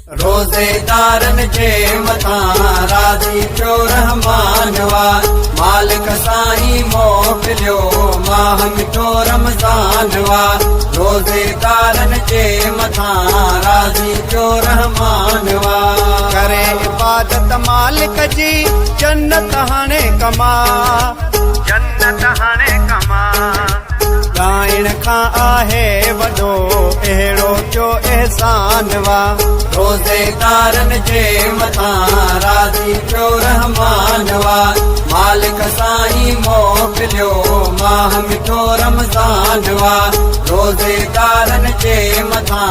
रोज़ेदारन जे मथां राज़ी थियो रहमान वा मालिक साईं मोकिलियो माह मिठो रमज़ान वा रोज़ेदारन जे मथां राज़ी थियो रहमान वा करे इबादत मालिक जी जन्नत हाणे कमा ॻाइण खां आहे वॾो अहिड़ो जो एहसान वा रोज़ेदारन जे मथां राज़ी थियो रहमान वा मालिक साईं मोकिलियो माह मिठो रमज़ान वा रोज़ेदारन जे मथां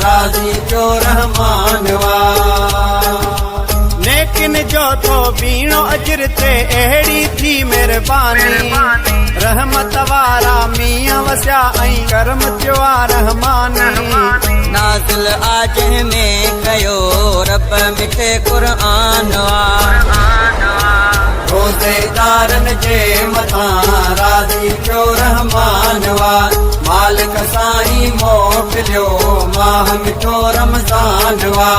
राज़ी थियो रहमान वा नेकिन जो थो बीणो अजर ते अहिड़ी थी महिरबानी रहमत वारा मींहं वसिया ऐं करम थियो आहे रहमानी नाज़िल आज में कयो रब मिठे क़ुर्आन वा रोज़ेदारन जे मथां राज़ी थियो रहमान वा मालिक साईं मोकिलियो माह मिठो रमज़ान वा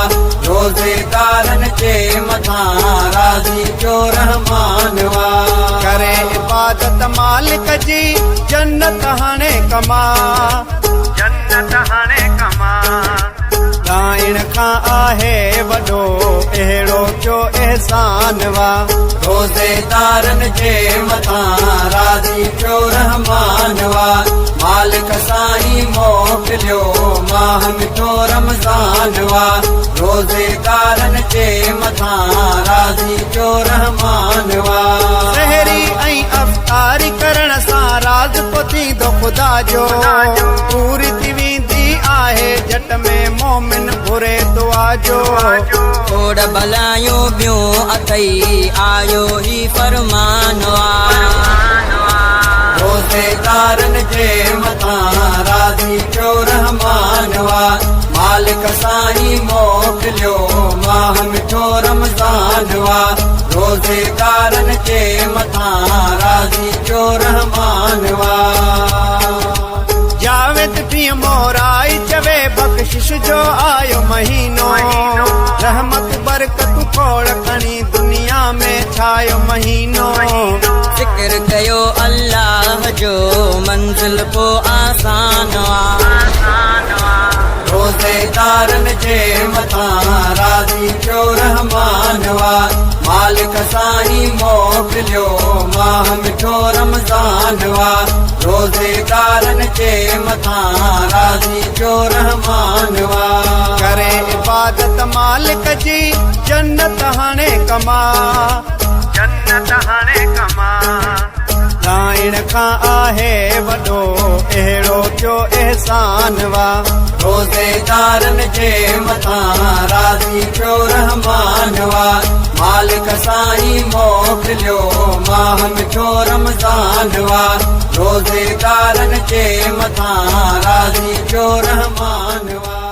रोज़ेदारन जे मथां राज़ी थियो रहमान वा करे इबादत मालिक जी जन्नत हाणे कमा ॻाइण खां आहे वॾो अहिड़ो जो एहसान वा रोज़ेदारन जे मथां राज़ी थियो रहमान वा मालिक साईं मोकिलियो माह मिठो रमज़ान वा रोज़ेदारन जे मथां राज़ी थियो रहमान वा सहरी ऐं अफ़्तारी करण सां राज़ को थींदो ख़ुदा जो पूरी थी वेंदी आहे जट में मोमिन घुरे दुआ जो खोड़ भलायूं ॿियूं अथई आयो ही फरमान वा रोज़ेदारन जे मथां राज़ी थियो रहमान वा मालिक साईं मोकिलियो माह मिठो रमज़ान वा रोज़ेदारन जे मथां राज़ी थियो रहमान वा जावेद पीअ मोराई चवे बख़्शिश जो आयो महीनो रहमत बरकत खोड़ खणी दुनिया में छायो महीनो ज़िक्र कयो अल्लाह जो मंज़िल को आसान वा रोज़ेदारन जे मथां राज़ी थियो रहमान वा मालिक साईं मोकिलियो माह मिठो रमज़ान वा रोज़ेदारन जे मथां राज़ी थियो रहमान वा करे इबादत मालिक जी जन्नत हाणे कमा ॻाइण खां आहे वॾो अहिड़ो जो एहसान वा रोज़ेदारन जे मथां राज़ी थियो रहमान वा मालिक साईं मोकिलियो माह मिठो रमज़ान वा रोज़ेदारन जे मथां राज़ी थियो रहमान वा।